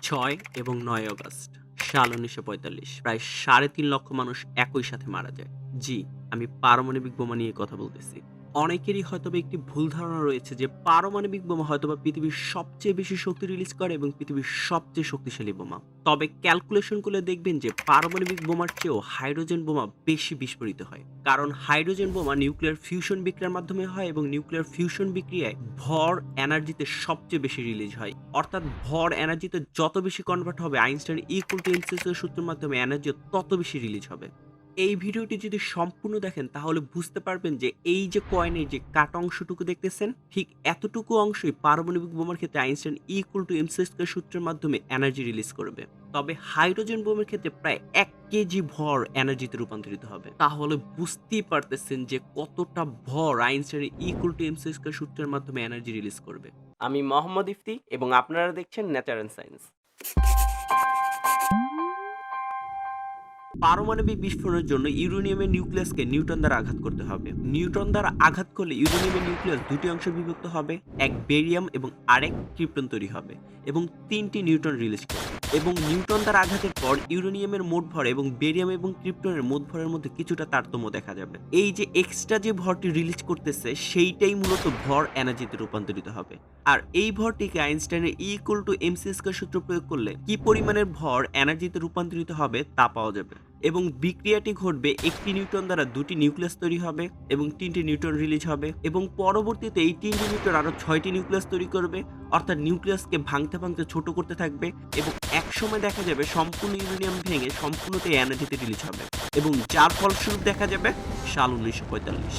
৬ এবং ৯ অগস্ট সাল ১৯৪৫ প্রায় ৩.৫ লক্ষ মানুষ একই সাথে মারা যায়। জি, আমি পারমাণবিক বোমা নিয়ে কথা বলতেছি। অনেকেরই হয়তোবা একটি ভুল ধারণা রয়েছে যে পারমাণবিক বোমা হয়তোবা পৃথিবীর সবচেয়ে বেশি শক্তি রিলিজ করে এবং পৃথিবীর সবচেয়ে শক্তিশালী বোমা। তবে ক্যালকুলেশন করলে দেখবেন যে পারমাণবিক বোমার চেয়েও হাইড্রোজেন বোমা বেশি বিস্ফোরিত হয়। কারণ হাইড্রোজেন বোমা নিউক্লিয়ার ফিউশন বিক্রিয়ার মাধ্যমে হয় এবং নিউক্লিয়ার ফিউশন বিক্রিয়ায় ভর এনার্জিতে সবচেয়ে বেশি রিলিজ হয়। অর্থাৎ ভর এনার্জিতে যত বেশি কনভার্ট হবে Einstein equal to MC square সূত্রের মাধ্যমে এনার্জি তত বেশি রিলিজ হবে। এই ভিডিওটি যদি সম্পূর্ণ দেখেন তাহলে বুঝতে পারবেন যে এই যে কয়েনের যে কাটা অংশটুকু দেখতেছেন ঠিক এতটুকু অংশই পারমাণবিক বোমার ক্ষেত্রে Einstein equal to MC square সূত্রের মাধ্যমে এনার্জি রিলিজ করবে। তবে হাইড্রোজেন বোমার ক্ষেত্রে প্রায় ১ কেজি ভর এনার্জিতে রূপান্তরিত হবে। তাহলে বুঝতেই পারতেছেন যে কতটা ভর Einstein equal to MC square সূত্রের মাধ্যমে এনার্জি রিলিজ করবে। আমি মোহাম্মদ ইফতি এবং আপনারা দেখছেন নেচার অ্যান্ড সায়েন্স। পারমাণবিক বিস্ফোরণের জন্য ইউরেনিয়ামের নিউক্লিয়াসকে নিউটন দ্বারা আঘাত করতে হবে। নিউটন দ্বারা আঘাত করলে ইউরেনিয়ামের নিউক্লিয়াস দুটি অংশে বিভক্ত হবে, এক বেরিয়াম এবং আরেক ক্রিপ্টন তৈরি হবে এবং ৩টি নিউট্রন রিলিজ করবে। এবং নিউটন দ্বারা আঘাতের পর ইউরেনিয়ামের মোট ভর এবং বেরিয়াম এবং ক্রিপ্টনের মোট ভরের মধ্যে কিছুটা তারতম্য দেখা যাবে। এই যে এক্সট্রা যে ভরটি রিলিজ করতেছে সেইটাই মূলত ভর এনার্জিতে রূপান্তরিত হবে। আর এই ভরটিকে আইনস্টাইনের ইকুয়াল টু এমসি স্কয়ার সূত্র প্রয়োগ করলে কি পরিমাণের ভর এনার্জিতে রূপান্তরিত হবে তা পাওয়া যাবে। এবং বিক্রিয়াটি ঘটবে একটি নিউট্রন দ্বারা দুটি নিউক্লিয়াস তৈরি হবে এবং ৩টি নিউট্রন রিলিজ হবে এবং পরবর্তীতে এই ৩টি নিউট্রন আরো ৬টি নিউক্লিয়াস তৈরি করবে, অর্থাৎ নিউক্লিয়াসকে ভাঙতে ভাঙতে ছোট করতে থাকবে এবং একসময় দেখা যাবে সম্পূর্ণ ইউরেনিয়াম ভেঙে সম্পূর্ণতে এনার্জিতে রিলিজ হবে এবং যার ফলস্বরূপ দেখা যাবে সাল ১৯৪৫।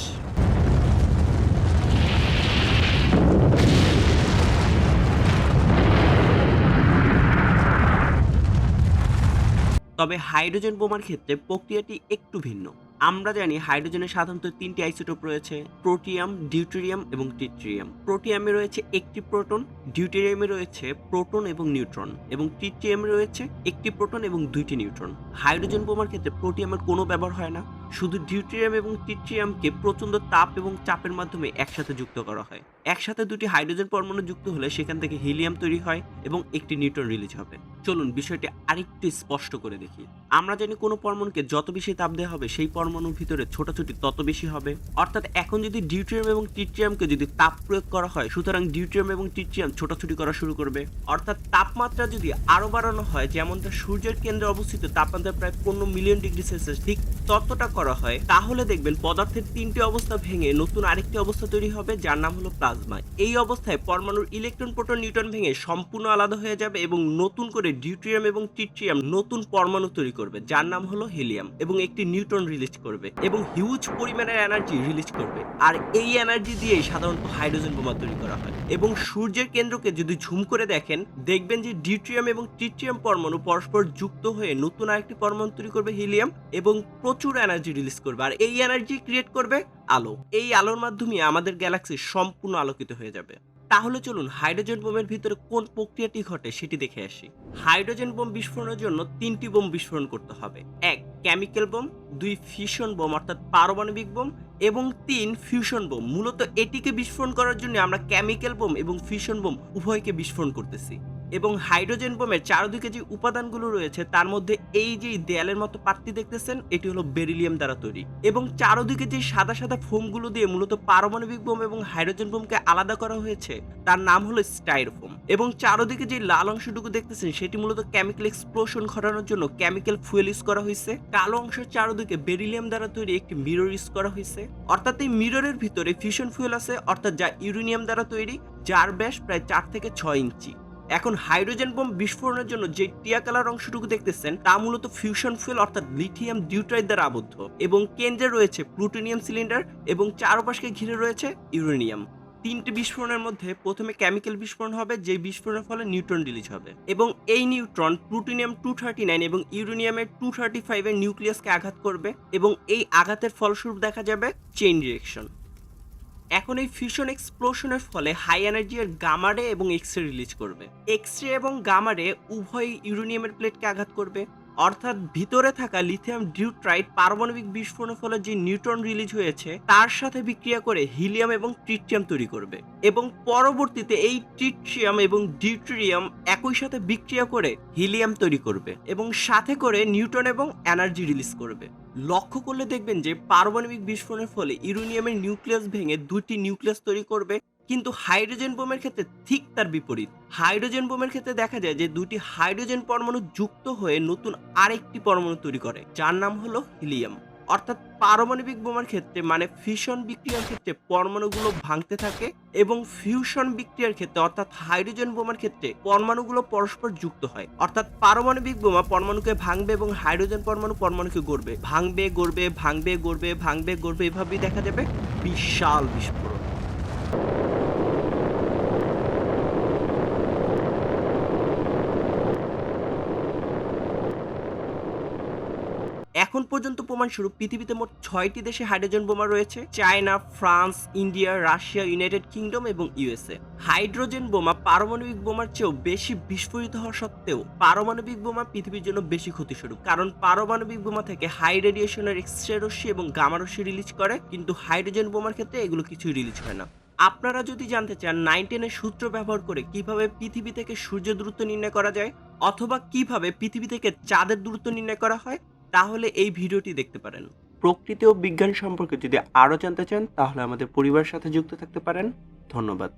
তবে হাইড্রোজেন বোমার ক্ষেত্রে প্রক্রিয়াটি একটু ভিন্ন। আমরা জানি হাইড্রোজেনের সাধারণত ৩টি আইসোটোপ রয়েছে, প্রোটিয়াম, ডিউটেরিয়াম এবং ট্রিটিয়াম। প্রোটিয়ামে রয়েছে একটি প্রোটন, ডিউটেরিয়ামে রয়েছে প্রোটন এবং নিউট্রন এবং ট্রিটিয়ামে রয়েছে একটি প্রোটন এবং ২টি নিউট্রন। হাইড্রোজেন বোমার ক্ষেত্রে প্রোটিয়ামের কোনো ব্যবহার হয় না, শুধু ডিউটেরিয়াম এবং ট্রিটিয়ামকে প্রচণ্ড তাপ এবং চাপের মাধ্যমে একসাথে যুক্ত করা হয়। একসাথে দুটি হাইড্রোজেন পরমাণু যুক্ত হলে সেখান থেকে হিলিয়াম তৈরি হয় এবং একটি নিউট্রন রিলিজ হবে। চলুন বিষয়টি আরেকটু স্পষ্ট করে দেখি। আমরা জানি কোনো পরমাণুকে যত বেশি তাপ দেওয়া হবে সেই পরমাণুর ভিতরে ছোটাছুটি তত বেশি হবে। অর্থাৎ এখন যদি ডিউটেরিয়াম এবং ট্রিটিয়ামকে যদি তাপ প্রয়োগ করা হয় সুতরাং ডিউটেরিয়াম এবং ট্রিটিয়াম ছোটাছুটি করা শুরু করবে। অর্থাৎ তাপমাত্রা যদি আরো বাড়ানো হয়, যেমনটা সূর্যের কেন্দ্রে অবস্থিত তাপমাত্রা প্রায় ১৫ মিলিয়ন ডিগ্রি সেলসিয়াস ঠিক ততটা করা হয়, তাহলে দেখবেন পদার্থের ৩টি অবস্থা ভেঙে নতুন আরেকটি অবস্থা তৈরি হবে যার নাম হলো প্লাজমা। এই অবস্থায় পরমাণুর ইলেকট্রন, প্রোটন, নিউট্রন ভেঙে সম্পূর্ণ আলাদা হয়ে যাবে এবং নতুন করে ডিউটেরিয়াম এবং ট্রিটিয়াম নতুন পরমাণু তৈরি করবে যার নাম হলো হিলিয়াম এবং একটি নিউট্রন রিলিজ করবে এবং হিউজ পরিমাণের এনার্জি রিলিজ করবে। আর এই এনার্জি দিয়েই সাধারণত হাইড্রোজেন বোমা তৈরি করা হয়। এবং সূর্যের কেন্দ্রকে যদি ঝুম করে দেখেন দেখবেন যে ডিউটেরিয়াম এবং ট্রিটিয়াম পরমাণু পরস্পর যুক্ত হয়ে নতুন আরেকটি পরমাণু তৈরি করবে হিলিয়াম এবং প্রচুর এনার্জি রিলিজ করবে। আর এই এনার্জি ক্রিয়েট করবে আলো। এই আলোর মাধ্যমে আমাদের গ্যালাক্সি সম্পূর্ণ আলোকিত হয়ে যাবে। তাহলে চলুন হাইড্রোজেন বোমের ভিতরে কোন প্রক্রিয়াটি ঘটে সেটি দেখে আসি। হাইড্রোজেন বোম বিস্ফোরণের জন্য ৩টি বোম বিস্ফোরণ করতে হবে। ১ কেমিক্যাল বোম, ২ ফিউশন বোম অর্থাৎ পারমাণবিক বোম এবং ৩ ফিউশন বোম। মূলত এটিকে বিস্ফোরণ করার জন্য আমরা কেমিক্যাল বোম এবং ফিউশন বোম উভয়কে বিস্ফোরণ করতেছি। এবং হাইড্রোজেন বোমের চারদিকে যে উপাদানগুলো রয়েছে তার মধ্যে এই যে দেয়ালের মতো পাত্তি দেখতেছেন এটি হলো বেরিলিয়াম দ্বারা তৈরি এবং চারদিকে যে সাদা সাদা ফোমগুলো দিয়ে মূলত পারমাণবিক বোম এবং হাইড্রোজেন বোমকে আলাদা করা হয়েছে তার নাম হলো স্টাইরোফোম। এবং চারদিকে যে লাল অংশটুকু দেখতেছেন সেটি মূলত কেমিক্যাল এক্সপ্লোশন ঘটানোর জন্য কেমিক্যাল ফুয়েল ইউজ করা হয়েছে। কালো অংশের চারদিকে বেরিলিয়াম দ্বারা তৈরি একটি মিরর ইউজ করা হয়েছে, অর্থাৎ এই মিররের ভিতরে ফিউশন ফুয়েল আছে অর্থাৎ যা ইউরেনিয়াম দ্বারা তৈরি, যার ব্যাস প্রায় ৪ থেকে ৬ ইঞ্চি। এখন হাইড্রোজেন বোম বিস্ফোরণের জন্য যে টিয়া কালার অংশটুকু দেখতেছেন তা মূলত ফিউশন ফুয়েল অর্থাৎ লিথিয়াম ডিউটারাইড দ্বারা আবদ্ধ এবং কেন্দ্রে রয়েছে প্লুটোনিয়াম সিলিন্ডার এবং চারপাশকে ঘিরে রয়েছে ইউরেনিয়াম। ৩টি বিস্ফোরণের মধ্যে প্রথমে কেমিক্যাল বিস্ফোরণ হবে, যে বিস্ফোরণের ফলে নিউট্রন রিলিজ হবে এবং এই নিউট্রন প্লুটোনিয়াম 239 এবং ইউরেনিয়ামের 235 এর নিউক্লিয়াসকে আঘাত করবে এবং এই আঘাতের ফলস্বরূপ দেখা যাবে চেইন রিঅ্যাকশন। এখন এই ফিউশন এক্সপ্লোশনের ফলে হাই এনার্জি এর গামা রে এবং এক্স রে রিলিজ করবে। এক্স রে এবং গামা রে উভয় ইউরেনিয়ামের প্লেটকে আঘাত করবে অর্থাৎ ভিতরে থাকা লিথিয়াম ডিউট্রাইট পারমাণবিক বিস্ফোরণের ফলে যে নিউট্রন রিলিজ হয়েছে তার সাথে বিক্রিয়া করে হিলিয়াম এবং ট্রিটিয়াম তৈরি করবে এবং পরবর্তীতে এই ট্রিটিয়াম এবং ডিউটেরিয়াম একই সাথে বিক্রিয়া করে হিলিয়াম তৈরি করবে এবং সাথে করে নিউট্রন এবং এনার্জি রিলিজ করবে। লক্ষ্য করলে দেখবেন যে পারমাণবিক বিস্ফোরণের ফলে ইউরেনিয়ামের নিউক্লিয়াস ভেঙে দুটি নিউক্লিয়াস তৈরি করবে, কিন্তু হাইড্রোজেন বোমের ক্ষেত্রে ঠিক তার বিপরীত। হাইড্রোজেন বোমের ক্ষেত্রে দেখা যায় যে দুটি হাইড্রোজেন পরমাণু যুক্ত হয়ে নতুন আরেকটি পরমাণু তৈরি করে যার নাম হলো হিলিয়াম। অর্থাৎ পারমাণবিক বোমার ক্ষেত্রে মানে ফিশন বিক্রিয়ার ক্ষেত্রে পরমাণুগুলো ভাঙতে থাকে এবং ফিউশন বিক্রিয়ার ক্ষেত্রে অর্থাৎ হাইড্রোজেন বোমার ক্ষেত্রে পরমাণুগুলো পরস্পর যুক্ত হয়। অর্থাৎ পারমাণবিক বোমা পরমাণুকে ভাঙবে এবং হাইড্রোজেন পরমাণু পরমাণুকে গড়বে, ভাঙবে গড়বে, ভাঙবে গড়বে, ভাঙবে গড়বে, এভাবেই দেখা যাবে বিশাল বিস্ফোরণ। এখন পর্যন্ত প্রমাণস্বরূপ পৃথিবীতে মোট 6টি দেশে হাইড্রোজেন বোমা রয়েছে: China, France, India, Russia, United kingdom এবং ইউএসএ। হাইড্রোজেন বোমা পারমাণবিক বোমার চেয়েও বেশি বিস্ফোরিত হওয়া সত্ত্বেও পারমাণবিক বোমা পৃথিবীর জন্য বেশি ক্ষতিস্বরূপ, কারণ পারমাণবিক বোমা থেকে হাই রেডিয়েশনের এক্স রে রশ্মি এবং গামা রশ্মি রিলিজ করে, কিন্তু হাইড্রোজেন বোমার ক্ষেত্রে এগুলো কিছুই রিলিজ হয় না। আপনারা যদি জানতে চান 9 এর সূত্র ব্যবহার করে কিভাবে পৃথিবী থেকে সূর্যের দূরত্ব নির্ণয় করা যায় অথবা কিভাবে পৃথিবী থেকে চাঁদের দূরত্ব নির্ণয় করা হয়, তাহলে এই ভিডিওটি দেখতে পারেন। প্রকৃতি ও বিজ্ঞান সম্পর্কে যদি আরো জানতে চান তাহলে আমাদের পরিবারের সাথে যুক্ত থাকতে পারেন। ধন্যবাদ।